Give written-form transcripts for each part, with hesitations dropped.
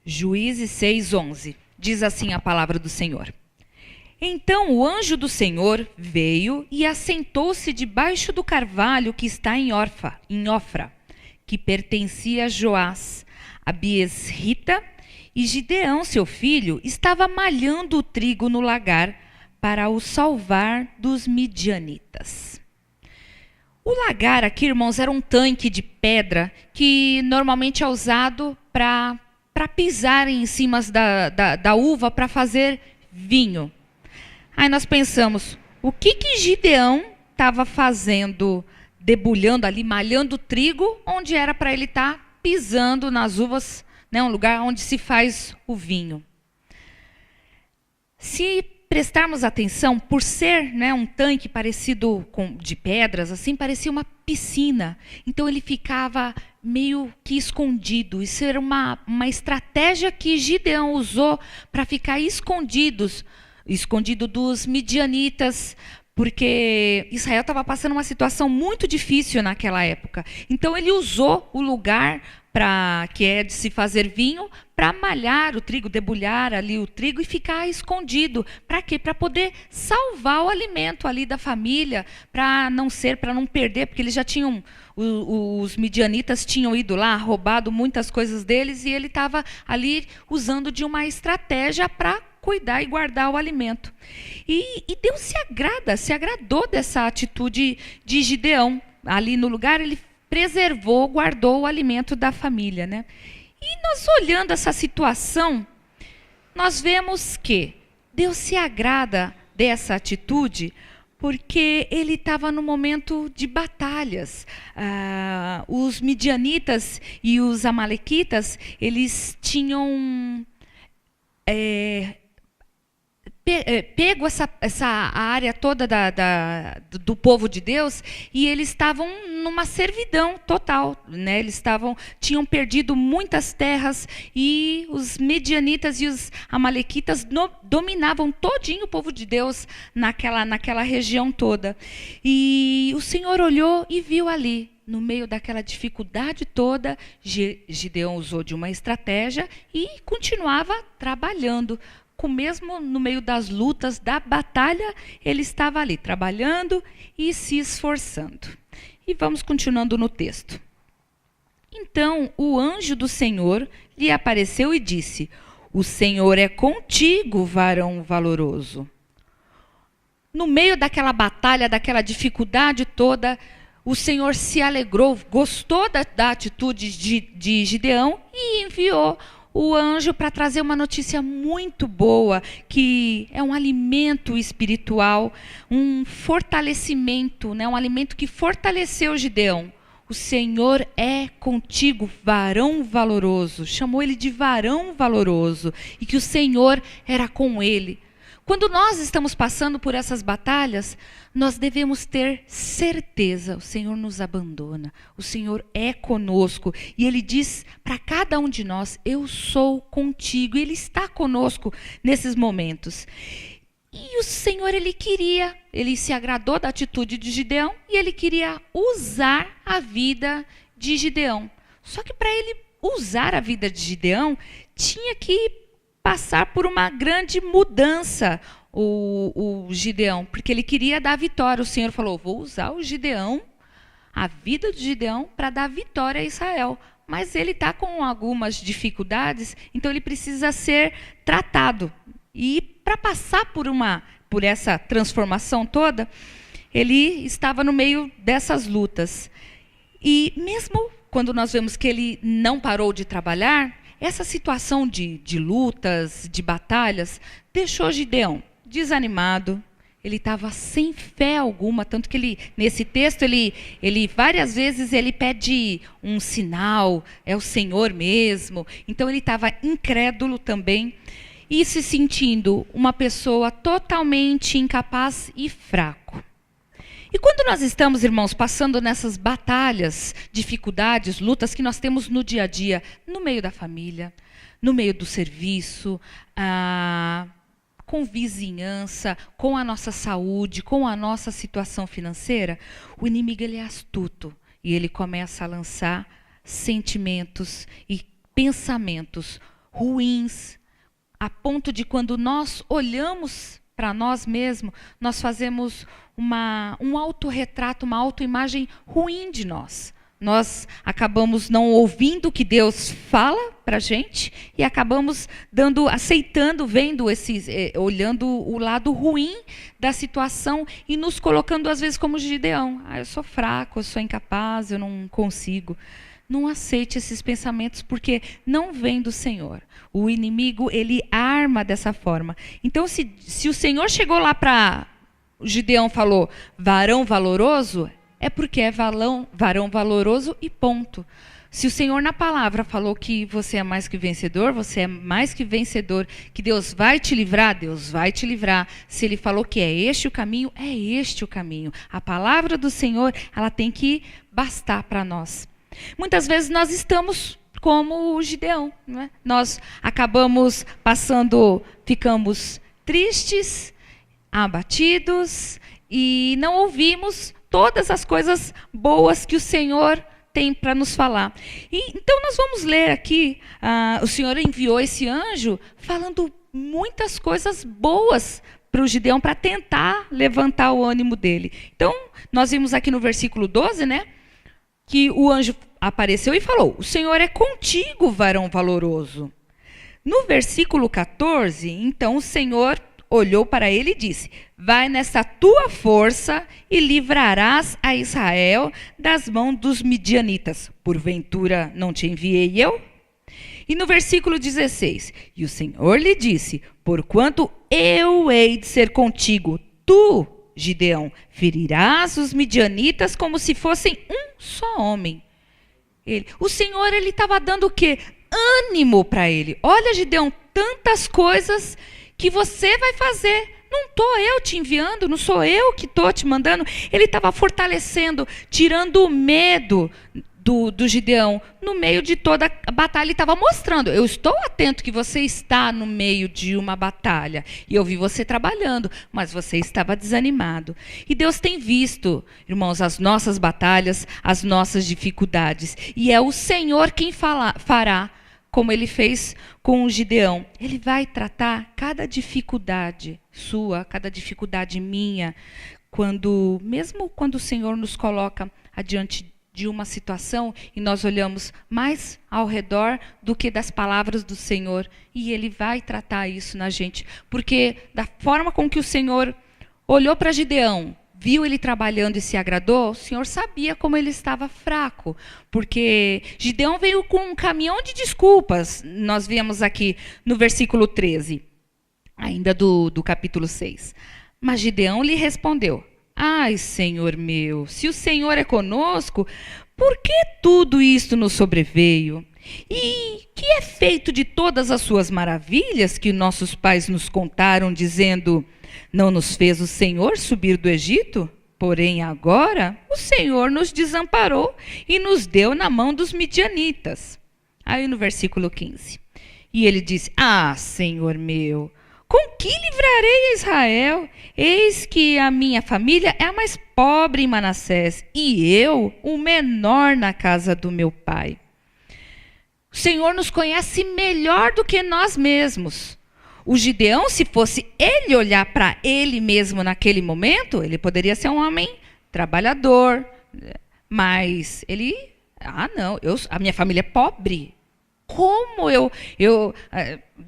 Juízes 6:11. Diz assim a palavra do Senhor. Então o anjo do Senhor veio e assentou-se debaixo do carvalho que está em Ofra, que pertencia a Joás, a Biesrita, e Gideão, seu filho, estava malhando o trigo no lagar para o salvar dos midianitas. O lagar aqui, irmãos, era um tanque de pedra que normalmente é usado para pisar em cima da uva para fazer vinho. Aí nós pensamos, o que Gideão estava fazendo, debulhando ali, malhando o trigo, onde era para ele estar pisando nas uvas, né, um lugar onde se faz o vinho. Se prestarmos atenção, por ser, né, um tanque parecido de pedras, assim, parecia uma piscina. Então ele ficava meio que escondido. Isso era uma estratégia que Gideão usou para ficar escondido dos midianitas, porque Israel estava passando uma situação muito difícil naquela época. Então ele usou o lugar que é de se fazer vinho, para malhar o trigo, debulhar ali o trigo e ficar escondido. Para quê? Para poder salvar o alimento ali da família, para não perder, porque eles já tinham, os midianitas tinham ido lá, roubado muitas coisas deles, e ele estava ali usando de uma estratégia para cuidar e guardar o alimento. E Deus se agradou dessa atitude de Gideão. Ali no lugar ele preservou, guardou o alimento da família, né? E nós olhando essa situação, nós vemos que Deus se agrada dessa atitude porque ele estava no momento de batalhas. Os midianitas e os amalequitas, eles tinham pego essa área toda do povo de Deus, e eles estavam numa servidão total, né? Tinham perdido muitas terras, e os medianitas e os amalequitas dominavam todinho o povo de Deus naquela região toda. E o Senhor olhou e viu ali, no meio daquela dificuldade toda, Gideão usou de uma estratégia e continuava trabalhando. Mesmo no meio das lutas, da batalha, ele estava ali, trabalhando e se esforçando. E vamos continuando no texto. Então, o anjo do Senhor lhe apareceu e disse: o Senhor é contigo, varão valoroso. No meio daquela batalha, daquela dificuldade toda, o Senhor se alegrou, gostou da atitude de Gideão e enviou o anjo para trazer uma notícia muito boa, que é um alimento espiritual, um fortalecimento, né? Um alimento que fortaleceu Gideão. O Senhor é contigo, varão valoroso. Chamou ele de varão valoroso, e que o Senhor era com ele. Quando nós estamos passando por essas batalhas, nós devemos ter certeza, o Senhor nos abandona, o Senhor é conosco, e Ele diz para cada um de nós: eu sou contigo, Ele está conosco nesses momentos. E o Senhor, Ele se agradou da atitude de Gideão, e Ele queria usar a vida de Gideão. Só que para Ele usar a vida de Gideão, tinha que passar por uma grande mudança, o Gideão, porque ele queria dar vitória. O Senhor falou: vou usar o Gideão, a vida de Gideão, para dar vitória a Israel. Mas ele está com algumas dificuldades, então ele precisa ser tratado. E para passar por essa transformação toda, ele estava no meio dessas lutas. E mesmo quando nós vemos que ele não parou de trabalhar, essa situação de lutas, de batalhas, deixou Gideão desanimado. Ele estava sem fé alguma, tanto que nesse texto, ele várias vezes ele pede um sinal, é o Senhor mesmo. Então ele estava incrédulo também, e se sentindo uma pessoa totalmente incapaz e fraco. E quando nós estamos, irmãos, passando nessas batalhas, dificuldades, lutas que nós temos no dia a dia, no meio da família, no meio do serviço, com vizinhança, com a nossa saúde, com a nossa situação financeira, o inimigo ele é astuto, e ele começa a lançar sentimentos e pensamentos ruins, a ponto de quando nós olhamos para nós mesmos, nós fazemos um autorretrato, uma autoimagem ruim de nós. Nós acabamos não ouvindo o que Deus fala para a gente e acabamos aceitando, vendo olhando o lado ruim da situação e nos colocando às vezes como Gideão. Eu sou fraco, eu sou incapaz, eu não consigo. Não aceite esses pensamentos porque não vem do Senhor. O inimigo, ele arma dessa forma. Então, se o Senhor chegou lá para Gideão, falou varão valoroso, é porque é varão valoroso e ponto. Se o Senhor na palavra falou que você é mais que vencedor, você é mais que vencedor, que Deus vai te livrar, Deus vai te livrar. Se Ele falou que é este o caminho, é este o caminho. A palavra do Senhor, ela tem que bastar para nós. Muitas vezes nós estamos como o Gideão, não é? Nós acabamos ficamos tristes, abatidos e não ouvimos todas as coisas boas que o Senhor tem para nos falar. Então nós vamos ler aqui, o Senhor enviou esse anjo falando muitas coisas boas para o Gideão, para tentar levantar o ânimo dele. Então, nós vimos aqui no versículo 12, né? Que o anjo apareceu e falou: o Senhor é contigo, varão valoroso. No versículo 14, então o Senhor olhou para ele e disse: vai nessa tua força e livrarás a Israel das mãos dos midianitas. Porventura não te enviei eu? E no versículo 16, e o Senhor lhe disse: porquanto eu hei de ser contigo, tu, Gideão, ferirás os midianitas como se fossem um só homem. O Senhor, ele estava dando o quê? Ânimo para ele. Olha, Gideão, tantas coisas que você vai fazer. Não estou eu te enviando, não sou eu que estou te mandando. Ele estava fortalecendo, tirando o medo do Gideão. No meio de toda a batalha, ele estava mostrando: eu estou atento que você está no meio de uma batalha. E eu vi você trabalhando, mas você estava desanimado. E Deus tem visto, irmãos, as nossas batalhas, as nossas dificuldades. E é o Senhor quem fará, como Ele fez com o Gideão. Ele vai tratar cada dificuldade sua, cada dificuldade minha, mesmo quando o Senhor nos coloca adiante de uma situação e nós olhamos mais ao redor do que das palavras do Senhor, e Ele vai tratar isso na gente, porque da forma com que o Senhor olhou para Gideão, viu ele trabalhando e se agradou, o Senhor sabia como ele estava fraco, porque Gideão veio com um caminhão de desculpas. Nós vemos aqui no versículo 13, ainda do capítulo 6. Mas Gideão lhe respondeu: ai, Senhor meu, se o Senhor é conosco, por que tudo isto nos sobreveio? E que é feito de todas as suas maravilhas que nossos pais nos contaram, dizendo: não nos fez o Senhor subir do Egito? Porém agora o Senhor nos desamparou e nos deu na mão dos midianitas. Aí no versículo 15. E ele disse: ah, Senhor meu, com que livrarei a Israel? Eis que a minha família é a mais pobre em Manassés, e eu, o menor na casa do meu pai. O Senhor nos conhece melhor do que nós mesmos. O Gideão, se fosse ele olhar para ele mesmo naquele momento, ele poderia ser um homem trabalhador, mas ele, não, a minha família é pobre. Como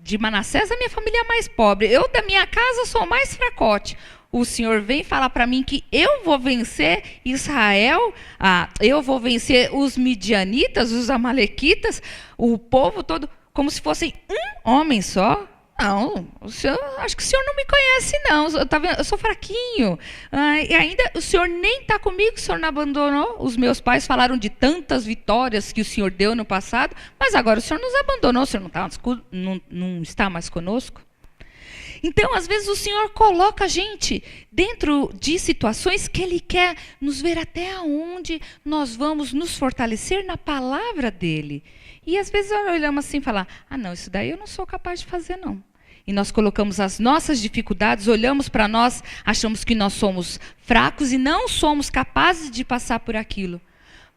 de Manassés, a minha família é mais pobre. Eu, da minha casa, sou mais fracote. O Senhor vem falar para mim que eu vou vencer Israel, eu vou vencer os midianitas, os amalequitas, o povo todo, como se fossem um homem só. Não, acho que o Senhor não me conhece, não. Eu sou fraquinho. E ainda o Senhor nem está comigo, o Senhor não abandonou. Os meus pais falaram de tantas vitórias que o Senhor deu no passado, mas agora o Senhor nos abandonou, o Senhor não está mais conosco. Então, às vezes, o Senhor coloca a gente dentro de situações que Ele quer nos ver até onde nós vamos nos fortalecer na palavra dEle. E às vezes nós olhamos assim e falamos: não, isso daí eu não sou capaz de fazer, não. E nós colocamos as nossas dificuldades, olhamos para nós, achamos que nós somos fracos e não somos capazes de passar por aquilo.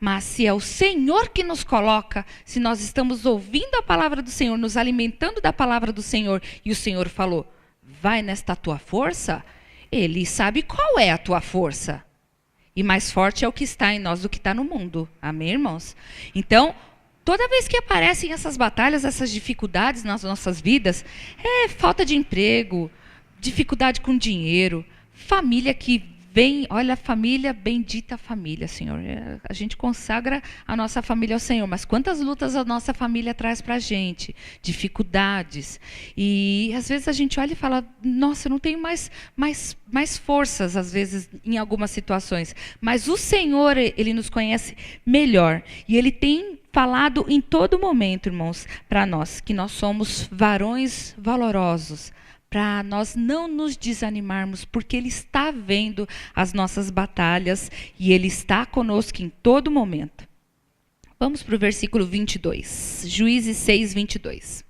Mas se é o Senhor que nos coloca, se nós estamos ouvindo a palavra do Senhor, nos alimentando da palavra do Senhor, e o Senhor falou, vai nesta tua força, Ele sabe qual é a tua força. E mais forte é o que está em nós do que está no mundo. Amém, irmãos? Então, toda vez que aparecem essas batalhas, essas dificuldades nas nossas vidas, falta de emprego, dificuldade com dinheiro, família que vem, olha, família, bendita família, Senhor. A gente consagra a nossa família ao Senhor, mas quantas lutas a nossa família traz para a gente, dificuldades. E às vezes a gente olha e fala, nossa, eu não tenho mais forças, às vezes, em algumas situações. Mas o Senhor, Ele nos conhece melhor. E Ele tem falado em todo momento, irmãos, para nós, que nós somos varões valorosos, para nós não nos desanimarmos, porque Ele está vendo as nossas batalhas e Ele está conosco em todo momento. Vamos para o versículo 22, Juízes 6, 22.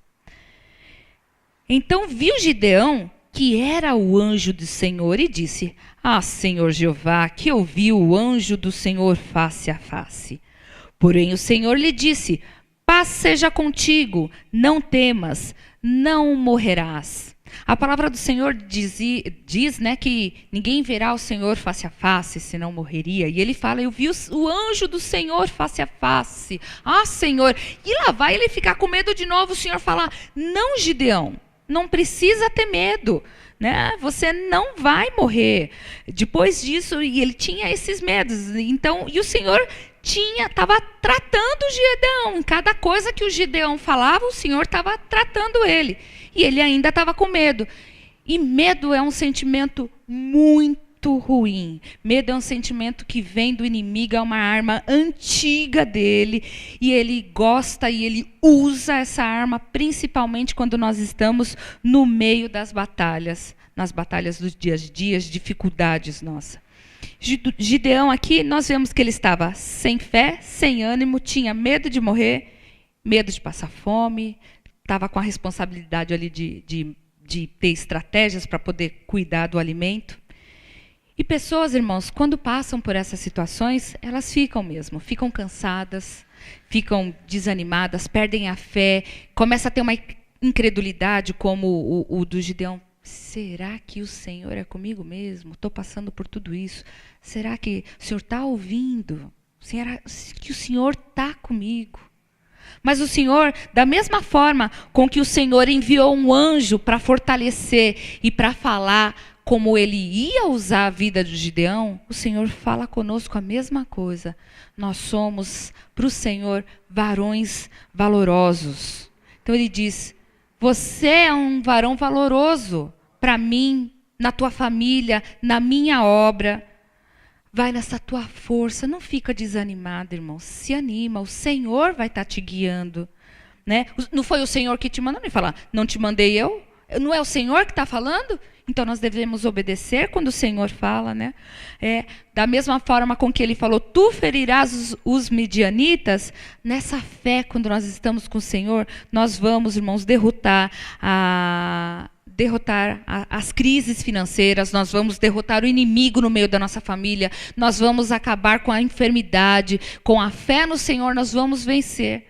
Então viu Gideão que era o anjo do Senhor e disse, Senhor Jeová, que eu vi o anjo do Senhor face a face. Porém o Senhor lhe disse, paz seja contigo, não temas, não morrerás. A palavra do Senhor diz, né, que ninguém verá o Senhor face a face, senão morreria. E ele fala, eu vi o anjo do Senhor face a face. Senhor. E lá vai ele ficar com medo de novo. O Senhor fala, não, Gideão, não precisa ter medo, né? Você não vai morrer. Depois disso, e ele tinha esses medos. Então, e o Senhor estava tratando Gideão. Em cada coisa que o Gideão falava, o Senhor estava tratando ele. E ele ainda estava com medo. E medo é um sentimento muito ruim. Medo é um sentimento que vem do inimigo, é uma arma antiga dele. E ele gosta e ele usa essa arma, principalmente quando nós estamos no meio das batalhas. Nas batalhas dos dias a dias, dificuldades nossas. Gideão aqui, nós vemos que ele estava sem fé, sem ânimo, tinha medo de morrer, medo de passar fome, estava com a responsabilidade ali de ter estratégias para poder cuidar do alimento. E pessoas, irmãos, quando passam por essas situações, elas ficam cansadas, ficam desanimadas, perdem a fé, começa a ter uma incredulidade como o do Gideão. Será que o Senhor é comigo mesmo? Estou passando por tudo isso. Será que o Senhor está ouvindo? Será que o Senhor está comigo? Mas o Senhor, da mesma forma com que o Senhor enviou um anjo para fortalecer e para falar como ele ia usar a vida de Gideão, o Senhor fala conosco a mesma coisa. Nós somos, para o Senhor, varões valorosos. Então ele diz, você é um varão valoroso para mim, na tua família, na minha obra. Vai nessa tua força, não fica desanimado, irmão. Se anima, o Senhor vai estar te guiando. Né? Não foi o Senhor que te mandou? Ele fala, não te mandei eu? Não é o Senhor que está falando? Então nós devemos obedecer quando o Senhor fala. Né? Da mesma forma com que ele falou, tu ferirás os midianitas, nessa fé, quando nós estamos com o Senhor, nós vamos, irmãos, derrotar as crises financeiras, nós vamos derrotar o inimigo no meio da nossa família, nós vamos acabar com a enfermidade, com a fé no Senhor nós vamos vencer.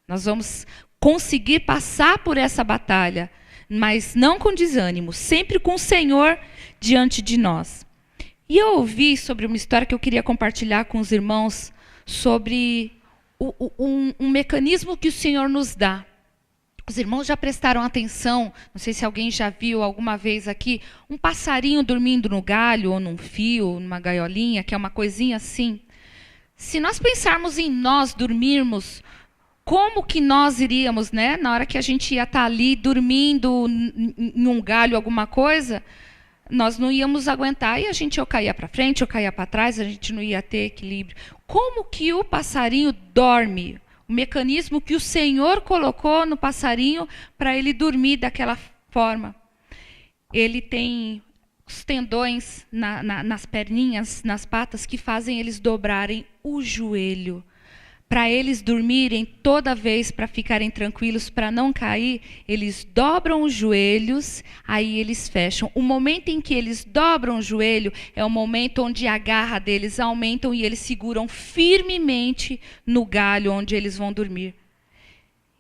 Nós vamos conseguir passar por essa batalha, mas não com desânimo, sempre com o Senhor diante de nós. E eu ouvi sobre uma história que eu queria compartilhar com os irmãos, sobre um mecanismo que o Senhor nos dá. Os irmãos já prestaram atenção, não sei se alguém já viu alguma vez aqui, um passarinho dormindo no galho ou num fio, numa gaiolinha, que é uma coisinha assim. Se nós pensarmos em nós dormirmos, como que nós iríamos, né? Na hora que a gente ia estar ali dormindo em um galho, alguma coisa, nós não íamos aguentar e a gente ou caía para frente ou caía para trás, a gente não ia ter equilíbrio. Como que o passarinho dorme? O mecanismo que o Senhor colocou no passarinho para ele dormir daquela forma. Ele tem os tendões nas perninhas, nas patas, que fazem eles dobrarem o joelho, para eles dormirem toda vez, para ficarem tranquilos, para não cair, eles dobram os joelhos, aí eles fecham. O momento em que eles dobram o joelho é o momento onde a garra deles aumentam e eles seguram firmemente no galho onde eles vão dormir.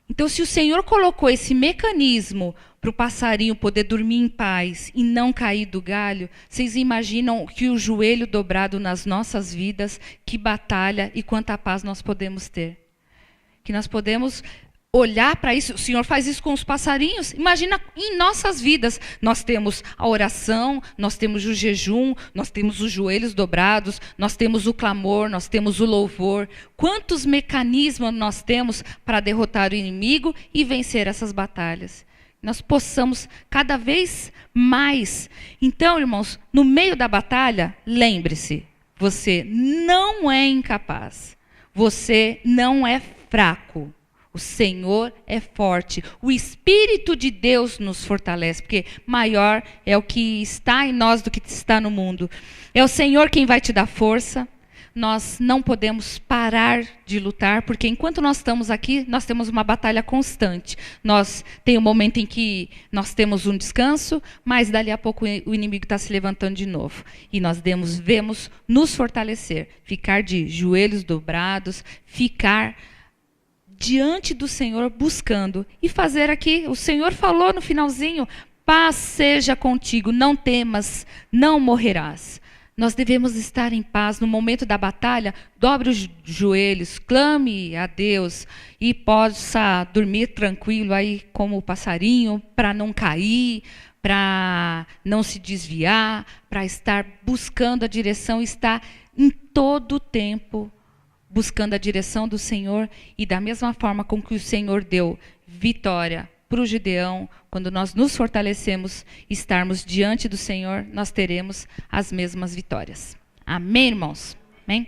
Então, se o Senhor colocou esse mecanismo para o passarinho poder dormir em paz e não cair do galho, vocês imaginam que o joelho dobrado nas nossas vidas, que batalha e quanta paz nós podemos ter? Que nós podemos olhar para isso. O Senhor faz isso com os passarinhos. Imagina em nossas vidas. Nós temos a oração, nós temos o jejum, nós temos os joelhos dobrados, nós temos o clamor, nós temos o louvor. Quantos mecanismos nós temos para derrotar o inimigo e vencer essas batalhas? Nós possamos cada vez mais. Então, irmãos, no meio da batalha, lembre-se, você não é incapaz. Você não é fraco. O Senhor é forte. O Espírito de Deus nos fortalece, porque maior é o que está em nós do que está no mundo. É o Senhor quem vai te dar força. Nós não podemos parar de lutar, porque enquanto nós estamos aqui, nós temos uma batalha constante. Tem um momento em que nós temos um descanso, mas dali a pouco o inimigo está se levantando de novo. E nós devemos nos fortalecer, ficar de joelhos dobrados, ficar diante do Senhor buscando. E fazer aqui, o Senhor falou no finalzinho, paz seja contigo, não temas, não morrerás. Nós devemos estar em paz no momento da batalha. Dobre os joelhos, clame a Deus e possa dormir tranquilo aí como o passarinho, para não cair, para não se desviar, para estar buscando a direção, estar em todo o tempo buscando a direção do Senhor. E da mesma forma com que o Senhor deu vitória para o Gideão, quando nós nos fortalecemos, estarmos diante do Senhor, nós teremos as mesmas vitórias. Amém, irmãos? Amém?